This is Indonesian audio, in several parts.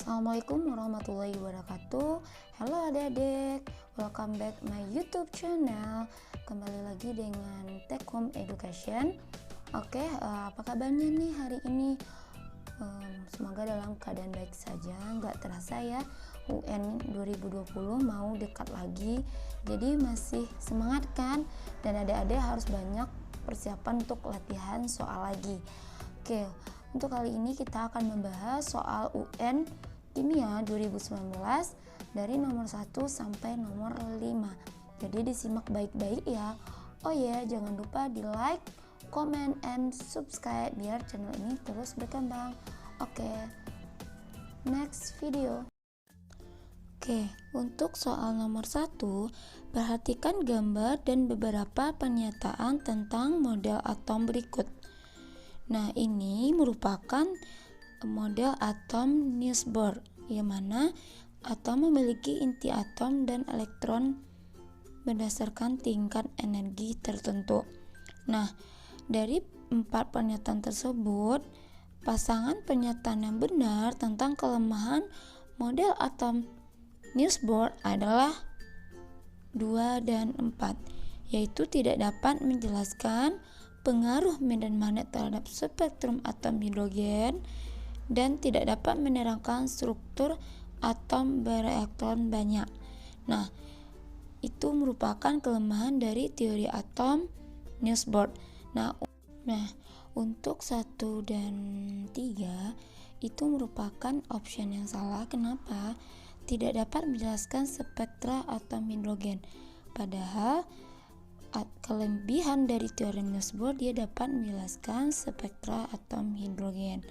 Assalamualaikum warahmatullahi wabarakatuh. Halo adik-adik, welcome back my YouTube channel. Kembali lagi dengan Take Home Education. Oke, apa kabarnya nih hari ini? Semoga dalam keadaan baik saja. Nggak terasa ya, UN 2020 mau dekat lagi. Jadi masih semangat kan? Dan adik-adik harus banyak persiapan untuk latihan soal lagi. Oke, untuk kali ini kita akan membahas soal UN Kimia 2019 dari nomor 1 sampai nomor 5. Jadi disimak baik-baik ya. Oh ya, jangan lupa di like, comment, and subscribe biar channel ini terus berkembang. Oke, next video. Oke, untuk soal nomor 1, perhatikan gambar dan beberapa pernyataan tentang model atom berikut. Nah, ini merupakan model atom Niels Bohr, yang mana atom memiliki inti atom dan elektron berdasarkan tingkat energi tertentu. Nah, dari 4 pernyataan tersebut, pasangan pernyataan yang benar tentang kelemahan model atom Niels Bohr adalah 2 dan 4, yaitu tidak dapat menjelaskan pengaruh medan magnet terhadap spektrum atom hidrogen dan tidak dapat menerangkan struktur atom berelektron banyak. Nah, itu merupakan kelemahan dari teori atom Niels Bohr. Nah, untuk 1 dan 3 itu merupakan option yang salah. Kenapa? Tidak dapat menjelaskan spektra atom hidrogen. Padahal kelebihan dari teori Niels Bohr, dia dapat menjelaskan spektra atom hidrogen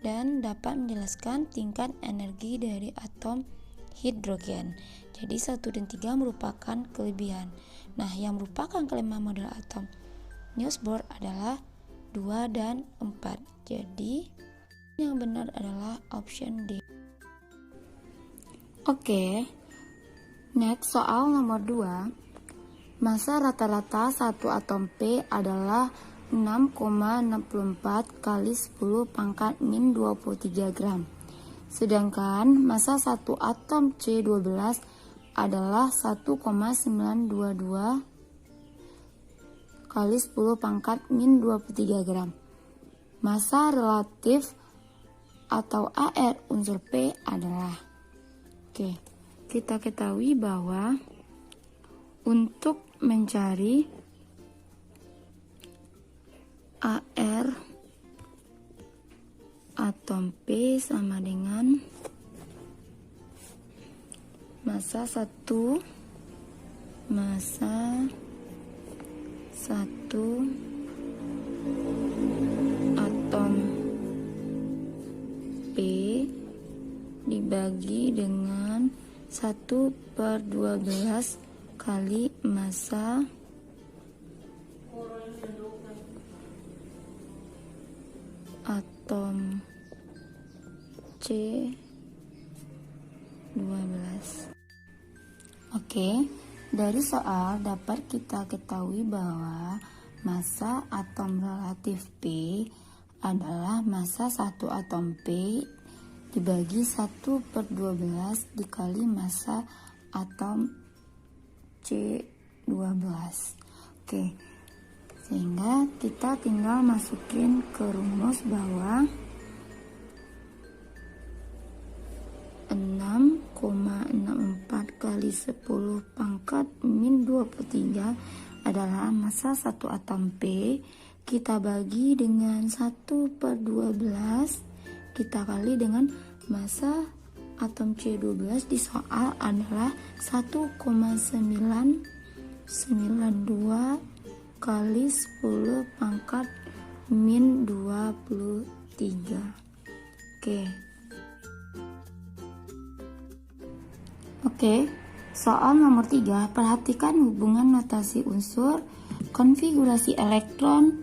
dan dapat menjelaskan tingkat energi dari atom hidrogen. Jadi 1 dan 3 merupakan kelebihan. Nah, yang merupakan kelemahan model atom Niels Bohr adalah 2 dan 4. Jadi yang benar adalah option D. Oke, next soal nomor 2. Massa rata-rata satu atom P adalah 6,64 kali 10 pangkat min 23 gram. Sedangkan massa satu atom C12 adalah 1,922 kali 10 pangkat min 23 gram. Massa relatif atau AR unsur P adalah. Oke, kita ketahui bahwa untuk mencari AR atom P sama dengan massa 1 atom P dibagi dengan 1/12 kali massa atom C12. Oke, dari soal dapat kita ketahui bahwa massa atom relatif P adalah massa satu atom P dibagi 1/12 dikali massa atom C12. Oke, sehingga kita tinggal masukin ke rumus bahwa 6,64 kali 10 pangkat min 23 adalah massa satu atom P. Kita bagi dengan 1/12, kita kali dengan massa atom C12 di soal adalah 1,992 kali 10 pangkat min 23. Oke, soal nomor 3, perhatikan hubungan notasi unsur, konfigurasi elektron,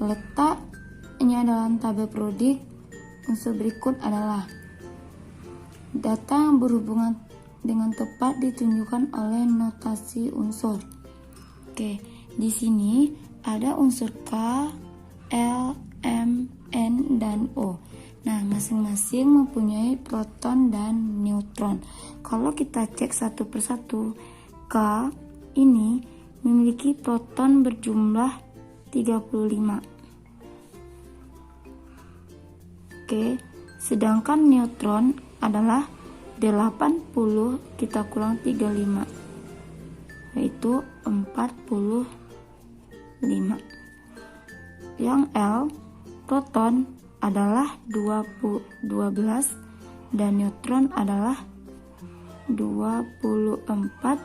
letaknya dalam tabel periodik. Unsur berikut adalah data yang berhubungan dengan tepat ditunjukkan oleh notasi unsur. Oke, di sini ada unsur K, L, M, N, dan O. Nah, masing-masing mempunyai proton dan neutron. Kalau kita cek satu persatu, K ini memiliki proton berjumlah 35. Oke, sedangkan neutron adalah 80 kita kurang 35, yaitu 45. Yang L, proton adalah 12 dan neutron adalah 24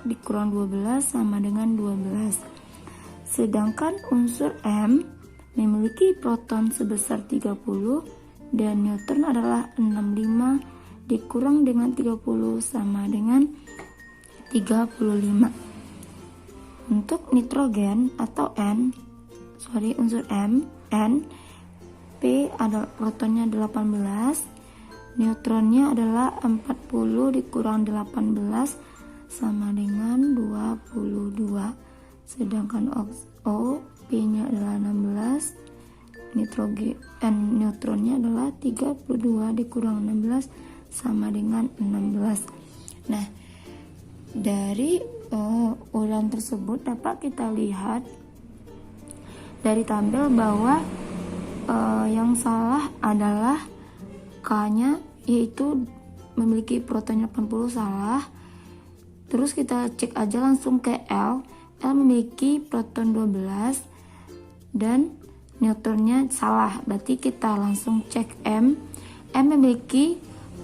dikurang 12 sama dengan 12. Sedangkan unsur M memiliki proton sebesar 30 dan neutron adalah 65 dikurang dengan 30 sama dengan 35. Untuk nitrogen atau unsur N, P adalah protonnya 18, neutronnya adalah 40 dikurang 18 sama dengan 22. Sedangkan O, P-nya adalah 16, neutronnya adalah 32 dikurang 16 sama dengan 16. Nah, dari ulang tersebut dapat kita lihat dari tabel bahwa yang salah adalah K-nya, yaitu memiliki protonnya 80 salah. Terus kita cek aja langsung ke L. L memiliki proton 12 dan neutronnya salah. Berarti kita langsung cek M. M memiliki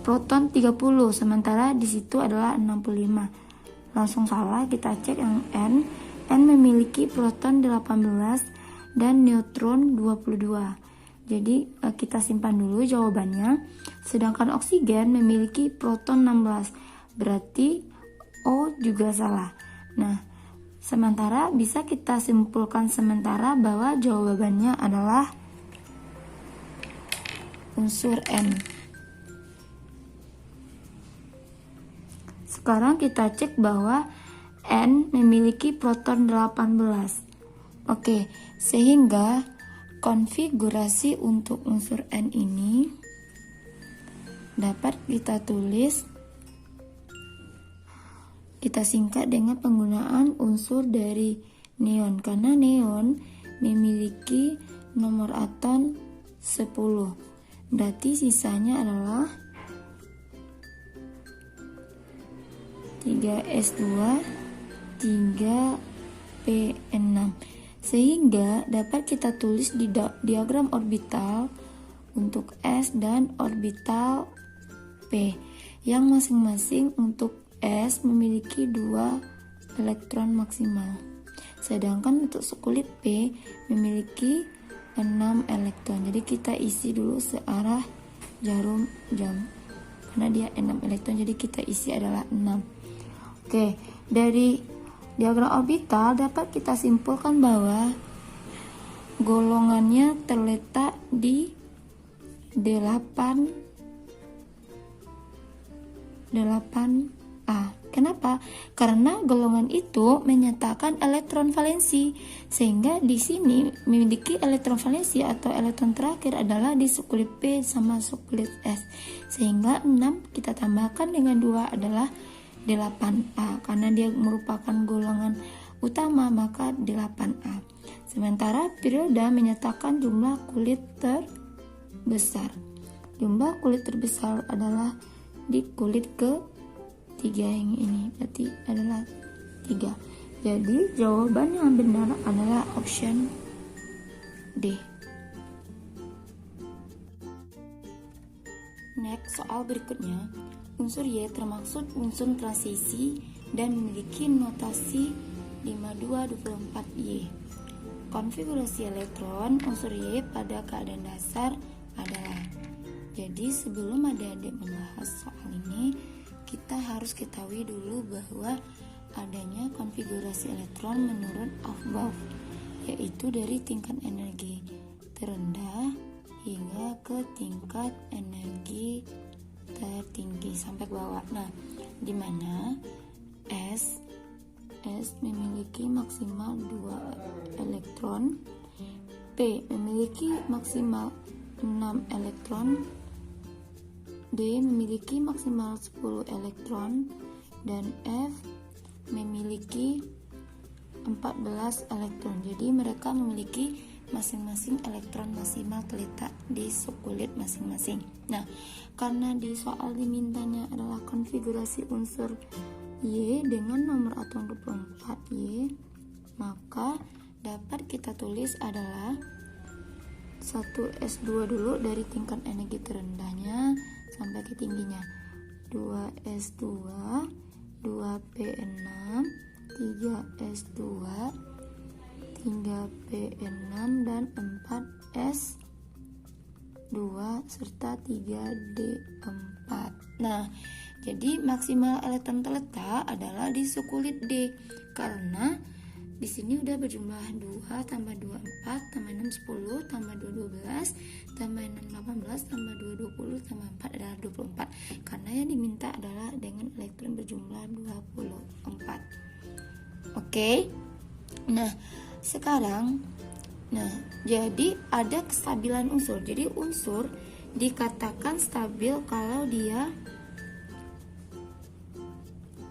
proton 30 sementara di situ adalah 65. Langsung salah, kita cek yang N. N memiliki proton 18 dan neutron 22. Jadi kita simpan dulu jawabannya. Sedangkan oksigen memiliki proton 16. Berarti O juga salah. Nah, sementara bisa kita simpulkan sementara bahwa jawabannya adalah unsur N. Sekarang kita cek bahwa N memiliki proton 18. Oke, sehingga konfigurasi untuk unsur N ini dapat kita tulis, kita singkat dengan penggunaan unsur dari neon, karena neon memiliki nomor atom 10. Berarti sisanya adalah 3s2 3p6. Sehingga dapat kita tulis di diagram orbital untuk S dan orbital P, yang masing-masing untuk S memiliki 2 elektron maksimal, sedangkan untuk sekulit P memiliki 6 elektron. Jadi kita isi dulu searah jarum jam, karena dia 6 elektron, jadi kita isi adalah 6. Oke, dari diagram orbital dapat kita simpulkan bahwa golongannya terletak di 8A. Kenapa? Karena golongan itu menyatakan elektron valensi, sehingga di sini memiliki elektron valensi atau elektron terakhir adalah di sekulit P sama sekulit S. Sehingga 6 kita tambahkan dengan 2 adalah 8A, karena dia merupakan golongan utama maka 8A. Sementara periode menyatakan jumlah kulit terbesar. Jumlah kulit terbesar adalah di kulit ke-3 yang ini, berarti adalah 3. Jadi jawaban yang benar adalah option D. Next, soal berikutnya. Unsur Y termasuk unsur transisi dan memiliki notasi 5224Y. Konfigurasi elektron unsur Y pada keadaan dasar adalah. Jadi sebelum adik-adik membahas soal ini, kita harus ketahui dulu bahwa adanya konfigurasi elektron menurut Aufbau, yaitu dari tingkat energi terendah hingga ke tingkat energi tertinggi sampai ke bawah. Nah, di mana S memiliki maksimal 2 elektron, P memiliki maksimal 6 elektron, D memiliki maksimal 10 elektron dan F memiliki 14 elektron. Jadi mereka memiliki masing-masing elektron maksimal terletak di subkulit masing-masing. Nah, karena di soal dimintanya adalah konfigurasi unsur Y dengan nomor atom 24Y, maka dapat kita tulis adalah 1s2 dulu dari tingkat energi terendahnya sampai ke tingginya, 2s2, 2p6, 3s2, 3p6, dan 4s2 serta 3d4. Nah, jadi maksimal elektron terletak adalah di subkulit D, karena di sini udah berjumlah 2 tambah 2 4 tambah 6 10 tambah 2 12 tambah 6 18 tambah 2 20 tambah 4 adalah 24, karena yang diminta adalah dengan elektron berjumlah 24. Oke. Nah, sekarang jadi ada kestabilan unsur. Jadi unsur dikatakan stabil kalau dia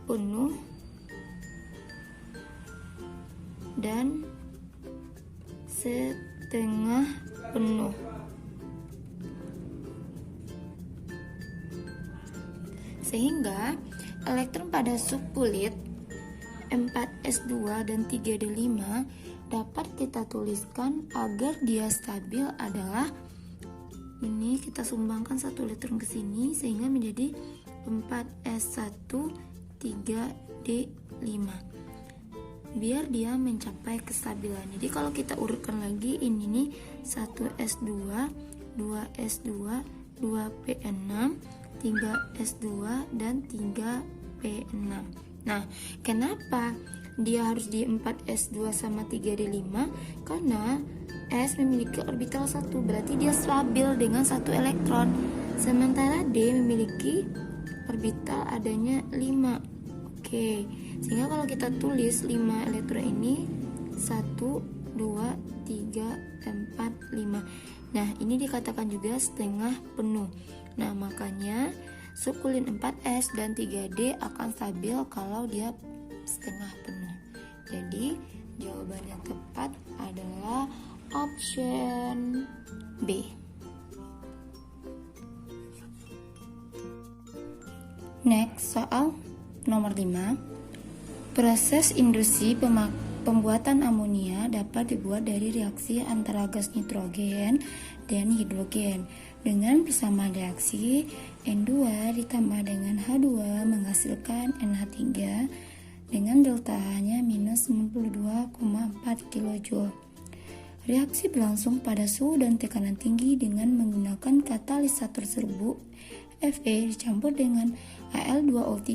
penuh dan setengah penuh. Sehingga elektron pada subkulit 4s2 dan 3d5 dapat kita tuliskan agar dia stabil adalah ini, kita sumbangkan 1 elektron ke sini sehingga menjadi 4s1 3d5, biar dia mencapai kestabilan. Jadi kalau kita urutkan lagi ini nih 1s2, 2s2, 2p6, 3s2 dan 3p6. Nah, kenapa dia harus di 4s2 sama 3d5? Karena S memiliki orbital 1, berarti dia stabil dengan 1 elektron. Sementara D memiliki orbital adanya 5. Oke, sehingga kalau kita tulis 5 elektron ini 1, 2, 3, 4, 5. Nah, ini dikatakan juga setengah penuh. Nah, makanya subkulit 4s dan 3d akan stabil kalau dia setengah penuh. Jadi jawaban yang tepat adalah option B. Next, soal nomor 5. Proses induksi pembuatan amonia dapat dibuat dari reaksi antara gas nitrogen dan hidrogen. Dengan persamaan reaksi, N2 ditambah dengan H2 menghasilkan NH3 dengan delta H-nya minus 92,4 kJ. Reaksi berlangsung pada suhu dan tekanan tinggi dengan menggunakan katalisator serbuk Fe dicampur dengan Al2O3,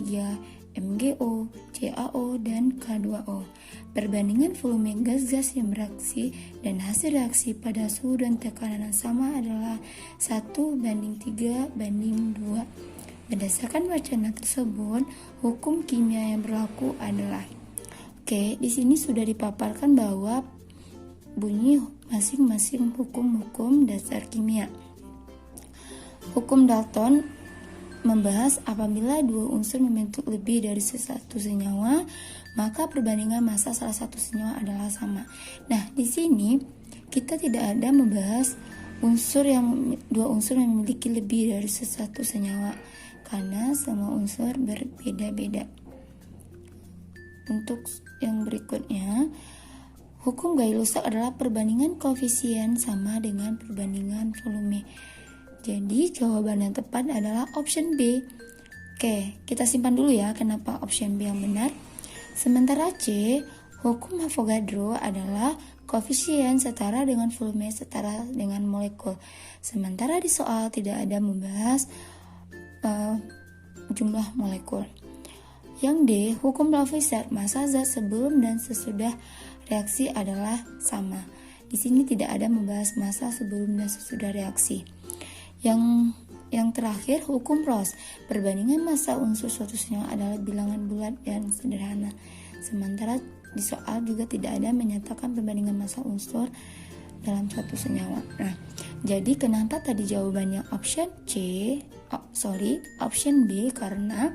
MgO, CaO, dan K2O. Perbandingan volume gas-gas yang bereaksi dan hasil reaksi pada suhu dan tekanan yang sama adalah 1:3:2. Berdasarkan wacana tersebut, hukum kimia yang berlaku adalah di sini sudah dipaparkan bahwa bunyi masing-masing hukum-hukum dasar kimia. Hukum Dalton membahas apabila dua unsur membentuk lebih dari satu senyawa, maka perbandingan massa salah satu senyawa adalah sama. Nah, di sini kita tidak ada membahas dua unsur yang memiliki lebih dari satu senyawa, karena semua unsur berbeda-beda. Untuk yang berikutnya, hukum Gay-Lussac adalah perbandingan koefisien sama dengan perbandingan volume. Jadi jawaban yang tepat adalah option B. Oke, kita simpan dulu ya kenapa option B yang benar. Sementara C, hukum Avogadro adalah koefisien setara dengan volume setara dengan molekul. Sementara di soal tidak ada membahas jumlah molekul. Yang D, hukum Lavoisier, massa zat sebelum dan sesudah reaksi adalah sama. Di sini tidak ada membahas massa sebelum dan sesudah reaksi. Yang terakhir, hukum Ross, perbandingan massa unsur suatu senyawa adalah bilangan bulat dan sederhana. Sementara di soal juga tidak ada menyatakan perbandingan massa unsur dalam suatu senyawa. Nah, Jadi kenapa tadi jawabannya option option B, karena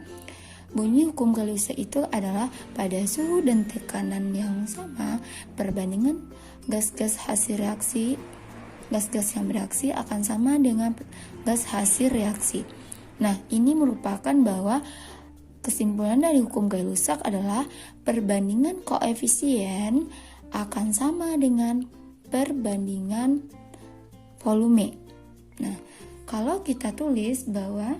bunyi hukum Gay-Lussac itu adalah pada suhu dan tekanan yang sama, perbandingan gas-gas yang bereaksi akan sama dengan gas hasil reaksi. Nah, ini merupakan bahwa kesimpulan dari hukum Gay-Lussac adalah perbandingan koefisien akan sama dengan perbandingan volume. Nah, kalau kita tulis bahwa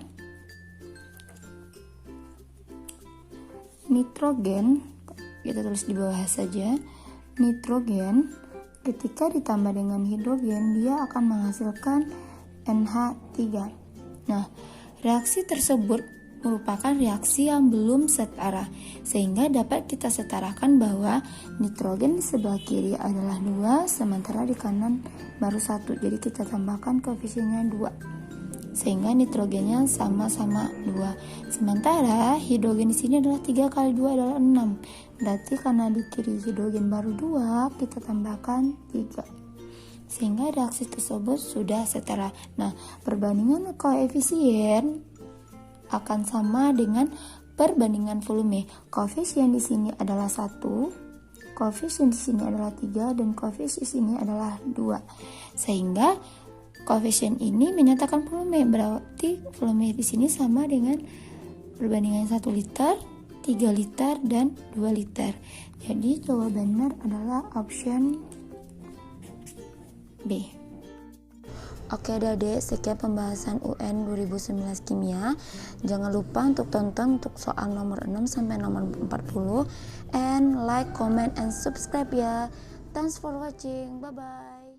nitrogen, kita tulis di bawah saja, nitrogen ketika ditambah dengan hidrogen dia akan menghasilkan NH3. Nah, reaksi tersebut merupakan reaksi yang belum setara, sehingga dapat kita setarakan bahwa nitrogen di sebelah kiri adalah 2, sementara di kanan baru 1. Jadi kita tambahkan koefisiennya 2, sehingga nitrogennya sama-sama 2. Sementara hidrogen di sini adalah 3 kali 2 adalah 6. Berarti karena di kiri hidrogen baru 2, kita tambahkan 3. Sehingga reaksi tersebut sudah setara. Nah, perbandingan koefisien akan sama dengan perbandingan volume. Koefisien di sini adalah 1, koefisien di sini adalah 3, dan koefisien di sini adalah 2. Sehingga koefisien ini menyatakan volume, berarti volume di sini sama dengan perbandingan 1 liter, 3 liter, dan 2 liter. Jadi jawaban benar adalah option B. Oke adik-adik, sekian pembahasan UN 2019 Kimia. Jangan lupa untuk tonton untuk soal nomor 6 sampai nomor 40, and like, comment, and subscribe ya. Thanks for watching. Bye bye.